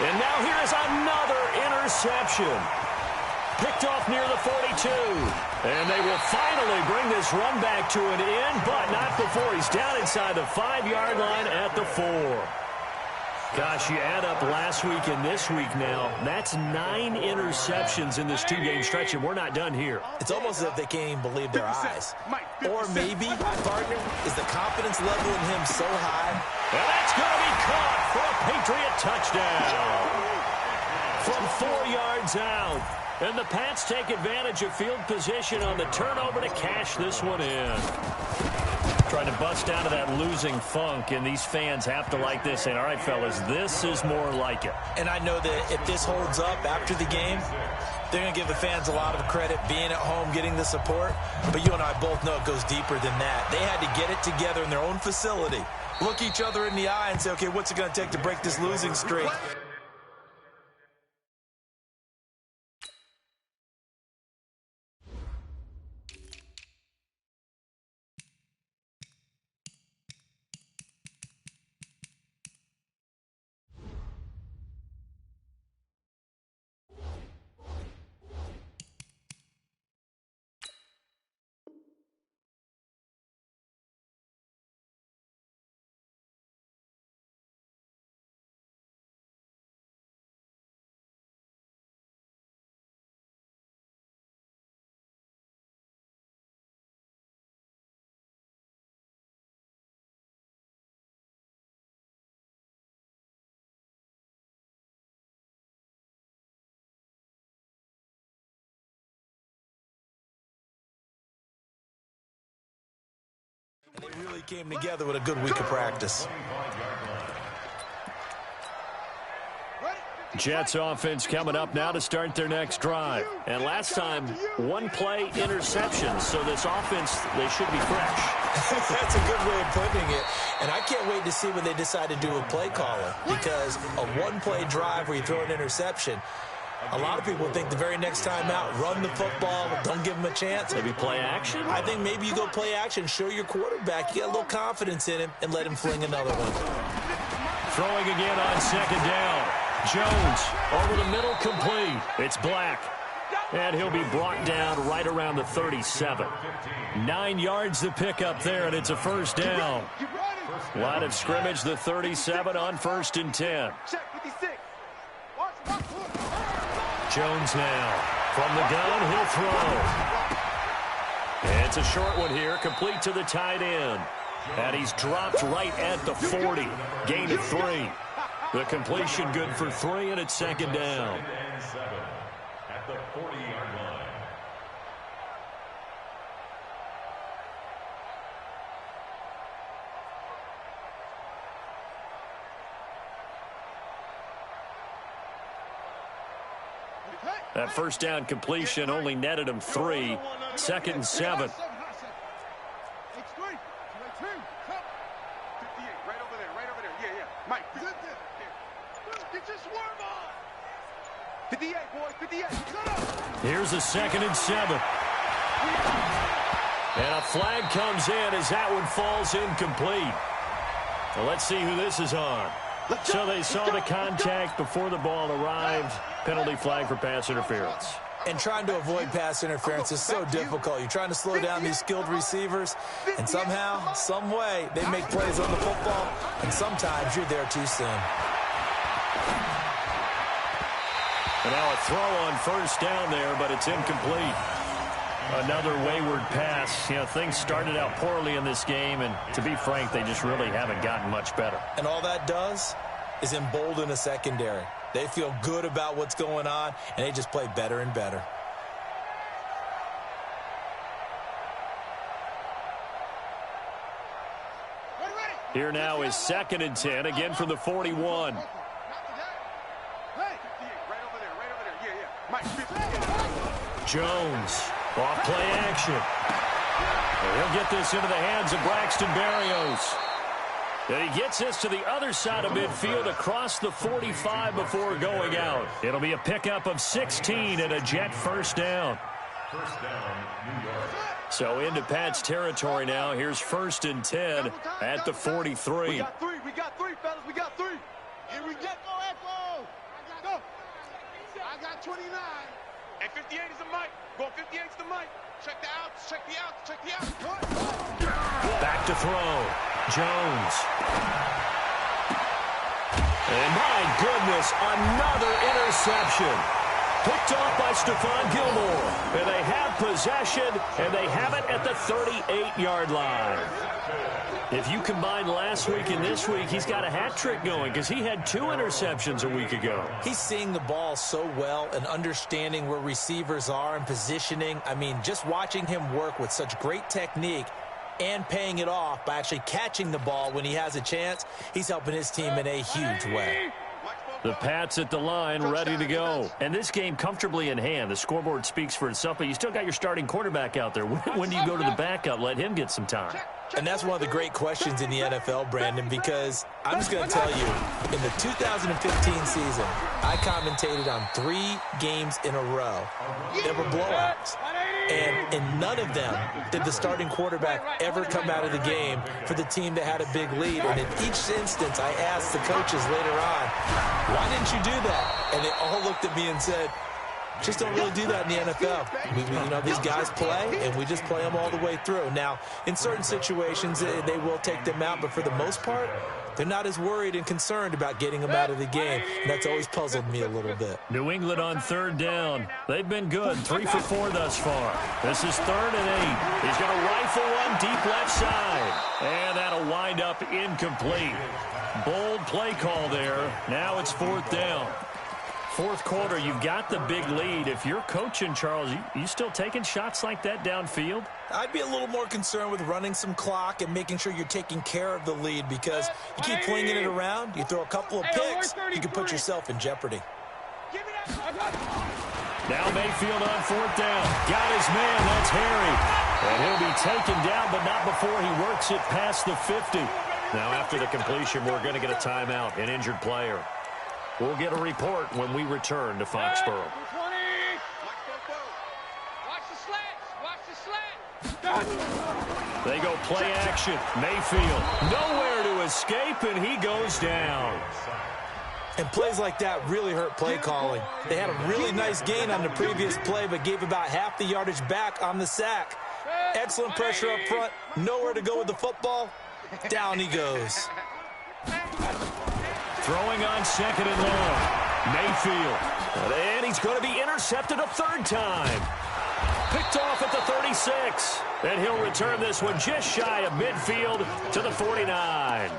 And now here is another interception. Picked off near the 42. And they will finally bring this run back to an end, but not before he's down inside the 5-yard line at the 4. Gosh, you add up last week and this week now, that's 9 interceptions in this 2-game stretch, and we're not done here. It's almost as if they can't even believe their eyes. Or maybe, partner, is the confidence level in him so high. And that's going to be caught for a Patriot touchdown. From 4 yards out. And the Pats take advantage of field position on the turnover to cash this one in. Trying to bust out of that losing funk, and these fans have to like this. And all right, fellas, this is more like it. And I know that if this holds up after the game, they're going to give the fans a lot of credit being at home, getting the support. But you and I both know it goes deeper than that. They had to get it together in their own facility, look each other in the eye and say, okay, what's it going to take to break this losing streak? And they really came together with a good week of practice. Jets offense coming up now to start their next drive. And last time, 1-play interceptions. So this offense, they should be fresh. That's a good way of putting it. And I can't wait to see when they decide to do a play calling. Because a 1-play drive where you throw an interception, A lot of people think the very next time out, run the football, don't give him a chance. Maybe play action? I think maybe you go play action, show your quarterback, you get a little confidence in him, and let him fling another one. Throwing again on second down. Jones over the middle, complete. It's Black. And he'll be brought down right around the 37. 9 yards to pick up there, and it's a first down. Line of scrimmage, the 37 on 1st and 10. Jones now. From the gun, he'll throw. And it's a short one here, complete to the tight end. And he's dropped right at the 40. Gain of 3. The completion good for 3, and it's second down. At the 40-yard line. That first down completion only netted him 3. 2nd and 7. Mike, get your swerve on. 58, boys, 58. Here's a 2nd and 7. And a flag comes in as that one falls incomplete. Well, let's see who this is on. So they saw the contact before the ball arrived. Penalty flag for pass interference. And trying to avoid pass interference is so difficult. You're trying to slow down these skilled receivers, and somehow, some way, they make plays on the football, and sometimes you're there too soon. And now a throw on first down there, but it's incomplete. Another wayward pass. You know, things started out poorly in this game, and to be frank, they just really haven't gotten much better. And all that does is embolden a secondary. They feel good about what's going on, and they just play better and better. Here now is 2nd and 10, again from the 41. Jones, off play action. And he'll get this into the hands of Braxton Berrios. And he gets this to the other side of midfield across the 45 before going out. It'll be a pickup of 16 and a Jet first down. First down, New York. So into Pat's territory now. Here's 1st and 10 at the 43. We got 3, fellas, we got 3. Here we go, Echo. Go. I got 29. And 58 is the mic. Go 58 is the mic. Check the outs, check the outs, check the outs. Back to throw. Jones. And my goodness, another interception. Picked off by Stephon Gilmore. And they have possession, and they have it at the 38-yard line. If you combine last week and this week, he's got a hat trick going because he had 2 interceptions a week ago. He's seeing the ball so well and understanding where receivers are and positioning. I mean, just watching him work with such great technique and paying it off by actually catching the ball when he has a chance, he's helping his team in a huge way. The Pats at the line, ready to go. And this game comfortably in hand. The scoreboard speaks for itself, but you still got your starting quarterback out there. When do you go to the backup? Let him get some time. And that's one of the great questions in the NFL, Brandon, because I'm just going to tell you, in the 2015 season, I commentated on 3 games in a row. They were blowouts. And in none of them did the starting quarterback ever come out of the game for the team that had a big lead. And in each instance, I asked the coaches later on, why didn't you do that? And they all looked at me and said, just don't really do that in the NFL. These guys play, and we just play them all the way through. Now, in certain situations, they will take them out, but for the most part, they're not as worried and concerned about getting them out of the game. And that's always puzzled me a little bit. New England on 3rd down. They've been good, 3 for 4 thus far. This is 3rd and 8. He's going to rifle one deep left side. And that'll wind up incomplete. Bold play call there. Now it's 4th down. 4th quarter, you've got the big lead. If you're coaching, Charles, you still taking shots like that downfield? I'd be a little more concerned with running some clock and making sure you're taking care of the lead, because you keep flinging it around, you throw a couple of picks, you can put yourself in jeopardy. Now Mayfield on 4th down. Got his man, that's Harry. And he'll be taken down, but not before he works it past the 50. Now after the completion, we're going to get a timeout, an injured player. We'll get a report when we return to Foxborough. 20. Watch the slats. Watch the slats. They go play action. Mayfield nowhere to escape, and he goes down. And plays like that really hurt play calling. They had a really nice gain on the previous play, but gave about half the yardage back on the sack. Excellent pressure up front. Nowhere to go with the football. Down he goes. Throwing on second and long. Mayfield. And he's going to be intercepted a third time. Picked off at the 36. And he'll return this one just shy of midfield to the 49.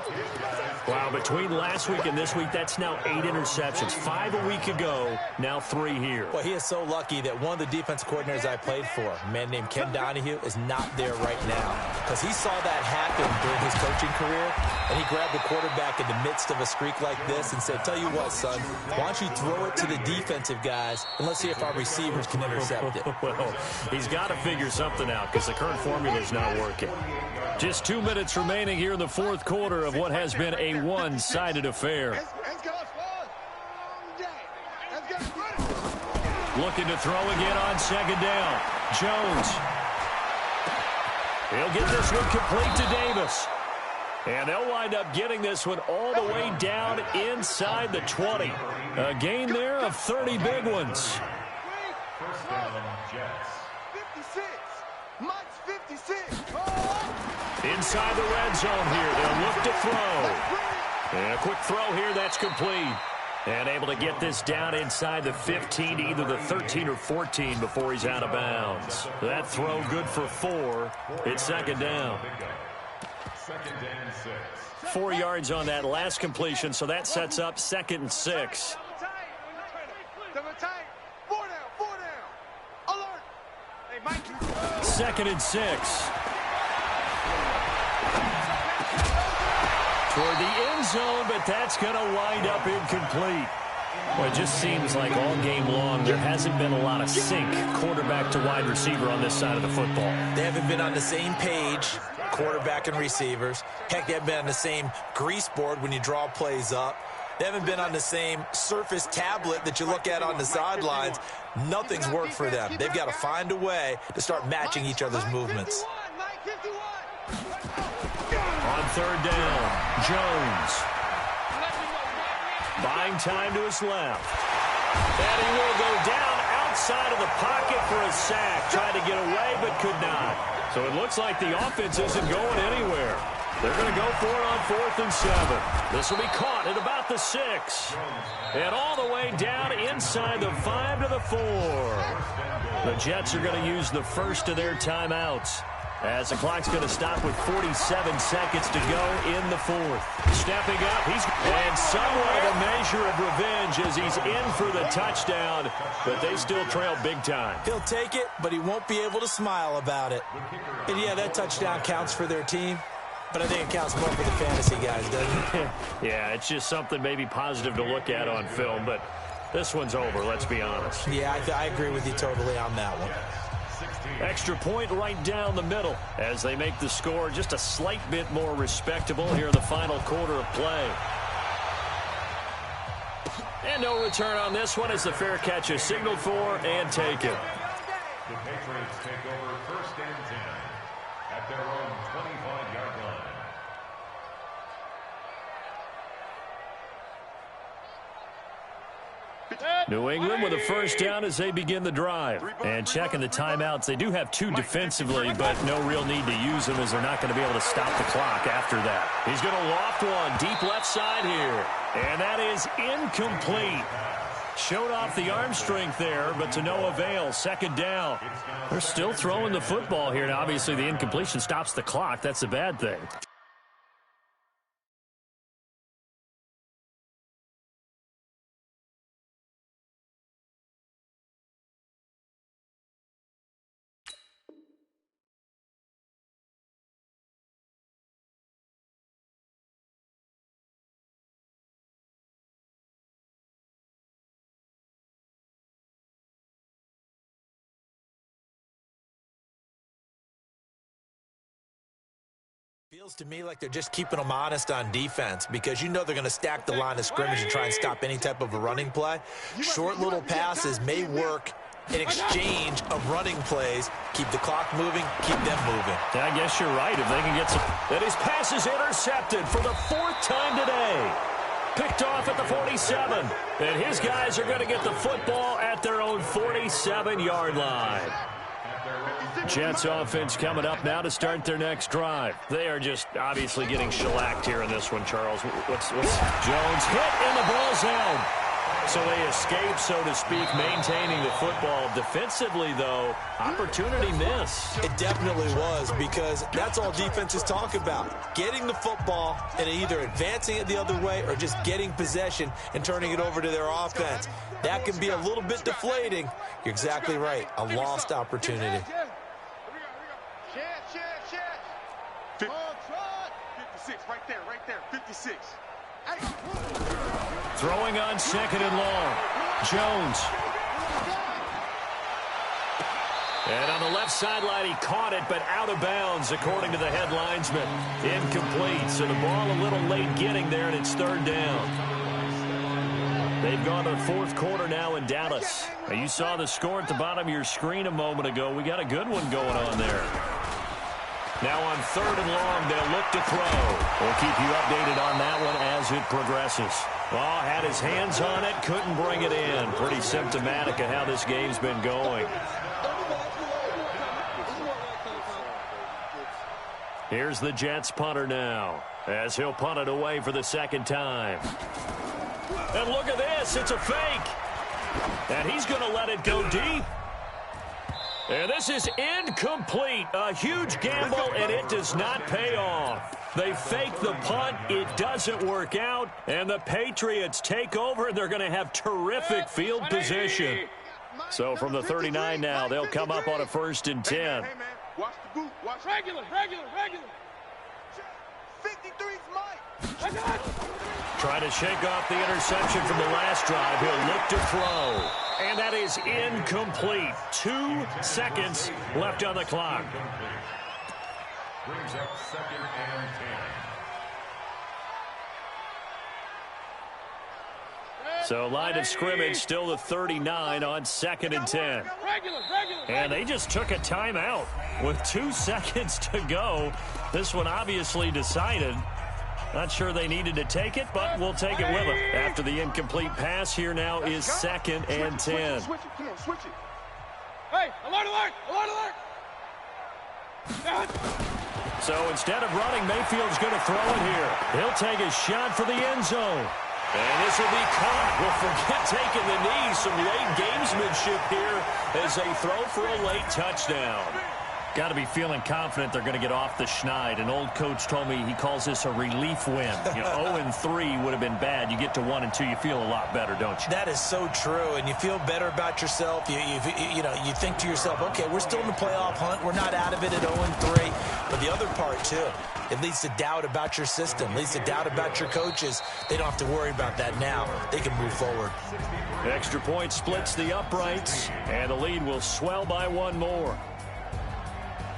Wow, between last week and this week, that's now 8 interceptions. 5 a week ago, now 3 here. Well, he is so lucky that one of the defense coordinators I played for, a man named Ken Donahue, is not there right now. Because he saw that happen during his coaching career, and he grabbed the quarterback in the midst of a streak like this and said, tell you what, son, why don't you throw it to the defensive guys, and let's see if our receivers can intercept it. Well, he's got to figure something out because the current formula is not working. Just 2 minutes remaining here in the fourth quarter of what has been a one-sided affair. Looking to throw again on second down. Jones. He'll get this one complete to Davis. And they'll wind up getting this one all the way down inside the 20. A gain there of 30 big ones. First down, Jets. 56. Mike's 56. Inside the red zone here. They'll look to throw. And a quick throw here. That's complete. And able to get this down inside the 15, either the 13 or 14 before he's out of bounds. That throw good for 4. It's second down. Second and 6. 4 yards on that last completion, so that sets up second and 6. Double tight. 4 down. 4 down. Alert. Hey, Mike. Second and 6. Toward the end zone, but that's going to wind up incomplete. Well, it just seems like all game long there hasn't been a lot of sync quarterback to wide receiver on this side of the football. They haven't been on the same page, quarterback and receivers. Heck, they haven't been on the same grease board when you draw plays up. They haven't been on the same surface tablet that you look at on the sidelines. Nothing's worked for them. They've got to find a way to start matching each other's movements. On third down, Jones. Buying time to his left. And he will go down outside of the pocket for a sack. Tried to get away, but could not. So it looks like the offense isn't going anywhere. They're going to go for it on 4th and 7. This will be caught at about the 6. And all the way down inside the 5 to the 4. The Jets are going to use the first of their timeouts, as the clock's going to stop with 47 seconds to go in the 4th. Stepping up, and somewhat of a measure of revenge as he's in for the touchdown, but they still trail big time. He'll take it, but he won't be able to smile about it. And yeah, that touchdown counts for their team, but I think it counts more for the fantasy guys, doesn't it? Yeah, it's just something maybe positive to look at on film, but this one's over, let's be honest. Yeah, I agree with you totally on that one. Extra point right down the middle as they make the score just a slight bit more respectable here in the final quarter of play. And no return on this one as the fair catch is signaled for and taken. The Patriots take over first and 10 at their own 25-yard line. New England with a first down as they begin the drive. And checking the timeouts, they do have 2 defensively, but no real need to use them as they're not going to be able to stop the clock after that. He's going to loft one deep left side here. And that is incomplete. Showed off the arm strength there, but to no avail. Second down. They're still throwing the football here. Now, obviously, the incompletion stops the clock. That's a bad thing. Feels to me like they're just keeping them honest on defense because you know they're going to stack the line of scrimmage and try and stop any type of a running play. Short little passes may work in exchange of running plays. Keep the clock moving, keep them moving. I guess you're right. If they can get some... And his pass is intercepted for the 4th time today. Picked off at the 47. And his guys are going to get the football at their own 47-yard line. Jets offense coming up now to start their next drive. They are just obviously getting shellacked here in this one, Charles. What's Jones hit and the ball's out. So they escape, so to speak, maintaining the football. Defensively, though, opportunity miss. It definitely was because that's all defenses talk about. Getting the football and either advancing it the other way or just getting possession and turning it over to their offense. That can be a little bit deflating. You're exactly right. A lost opportunity. 56, right there, 56. Throwing on 2nd and long. Jones. And on the left sideline, he caught it, but out of bounds, according to the head linesman. Incomplete, so the ball a little late getting there, and it's 3rd down. They've gone to the 4th quarter now in Dallas. Now, you saw the score at the bottom of your screen a moment ago. We got a good one going on there. Now on 3rd and long, they'll look to throw. We'll keep you updated on that one as it progresses. Ball had his hands on it, couldn't bring it in. Pretty symptomatic of how this game's been going. Here's the Jets punter now, as he'll punt it away for the 2nd time. And look at this, it's a fake. And he's going to let it go deep. And this is incomplete. A huge gamble, and it does not pay off. They fake the punt. It doesn't work out. And the Patriots take over. They're going to have terrific field position. So from the 39 now, they'll come up on a 1st and 10. Hey, man, watch the boot. Watch regular. 53's Mike. Trying to shake off the interception from the last drive. He'll look to throw. And that is incomplete. 2 seconds left on the clock. Brings up 2nd and 10. So line of scrimmage still the 39 on 2nd and 10. And they just took a timeout with 2 seconds to go. This one obviously decided. Not sure they needed to take it, but we'll take it with them. After the incomplete pass, here now is 2nd and 10. Switch it. Come on, switch it. Hey, alert! So instead of running, Mayfield's going to throw it here. He'll take a shot for the end zone. And this will be caught. Well, forget taking the knee. Some late gamesmanship here as they throw for a late touchdown. Got to be feeling confident they're going to get off the schneid. An old coach told me he calls this a relief win. 0-3 would have been bad. You get to 1-2, you feel a lot better, don't you? That is so true, and you feel better about yourself. You think to yourself, okay, we're still in the playoff hunt. We're not out of it at 0-3. But the other part, too, it leads to doubt about your system, leads to doubt about your coaches. They don't have to worry about that now. They can move forward. Extra point splits the uprights, and the lead will swell by 1 more.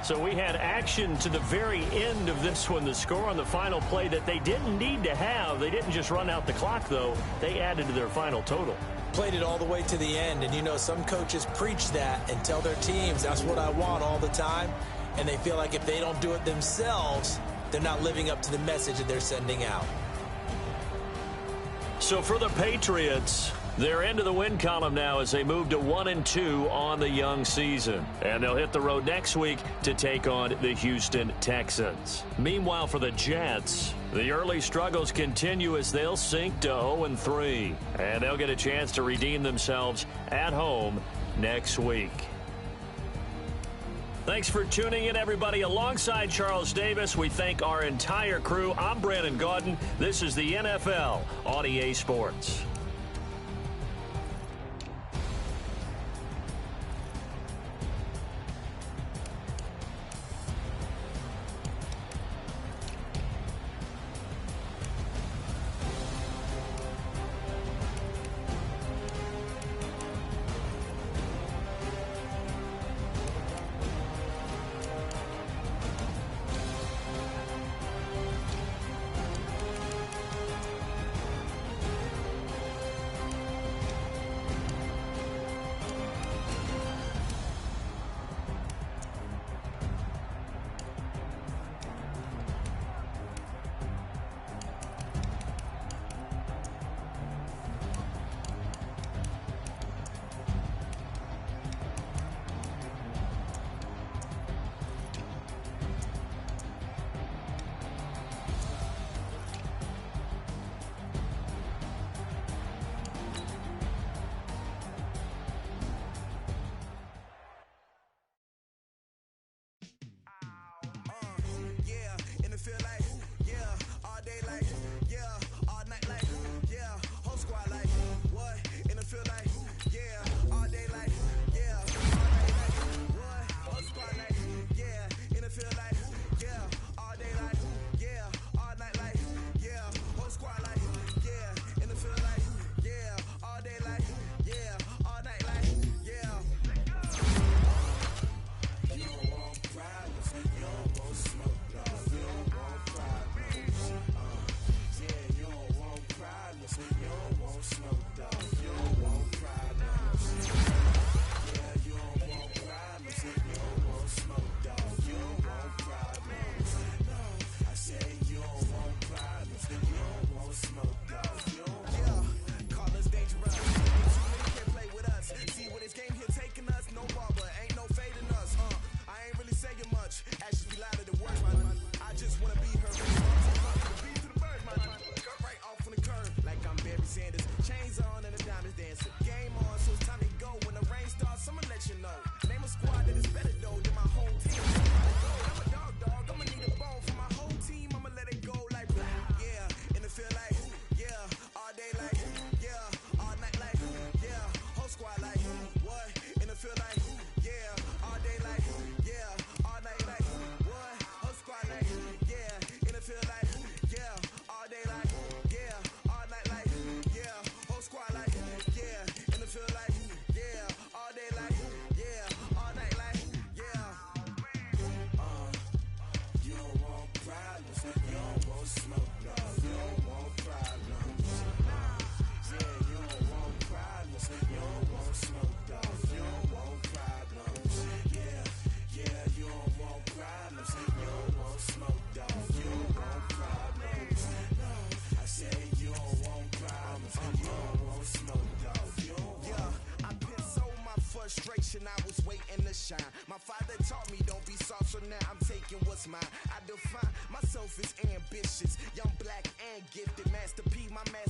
So we had action to the very end of this one. The score on the final play that they didn't need to have. They didn't just run out the clock, though. They added to their final total. Played it all the way to the end, and some coaches preach that and tell their teams, that's what I want all the time. And they feel like if they don't do it themselves, they're not living up to the message that they're sending out. So for the Patriots, they're into the win column now as they move to 1-2 on the young season. And they'll hit the road next week to take on the Houston Texans. Meanwhile, for the Jets, the early struggles continue as they'll sink to 0-3. And they'll get a chance to redeem themselves at home next week. Thanks for tuning in, everybody. Alongside Charles Davis, we thank our entire crew. I'm Brandon Gaudin. This is the NFL on EA Sports. feel like, yeah, all day like, yeah, all night like, yeah, whole squad like, what? In the feel like, yeah, all day like, yeah, all night like, what? Whole squad like, yeah, in the feel like, yeah, all day like, yeah, all night like, yeah, whole squad like, yeah, in the feel like, yeah, all day like, yeah, all night like, yeah. You don't want problems, you don't want smoke, dog. You don't want problems. Yeah, you don't want problems, you don't want smoke, dog. You don't want problems. Yeah, you don't want problems, you don't want smoke, dog. You don't want problems. No, I say you don't want problems, you don't want smoke, dog. You don't want. Call us dangerous. Ain't too many can play with us. See what this game here taking us. No ball, but ain't no fading us. I ain't really saying much. Actions be louder than words, man. I just wanna be her. Be to the bird, man. Cut right off on the curb, like I'm Barry Sanders. Chains on and the diamonds dancing. Game on, so it's time to go. When the rain starts, I'ma let you know. Name a squad that is better though than my whole team. I'm a dog, I'ma need a bone for my whole team. I'ma let it go like, yeah, and it feel like, yeah, all day like, yeah, all night like, yeah, whole squad like, what? And it feel like, yeah, all day like, yeah, all night like, what? Whole squad like, yeah, and it feel like, yeah, all day like, yeah, all night like, yeah, whole squad like, yeah, and it feel like, yeah, all day like, yeah, all night like, yeah. You don't want problems, you don't want smoke, dog. You don't want problems. Yeah, you don't want problems, you don't want smoke, dog. You don't want problems. Yeah, you don't want problems, you don't want smoke, dog. You don't want problems. No, I say you don't want problems, you don't want smoke, dog. You don't want. Yeah, I been so my frustration, I was waiting to shine. My father taught me don't be soft, so now I'm taking what's mine. I define myself as ambitious, young, black, and gifted. Master P, my master.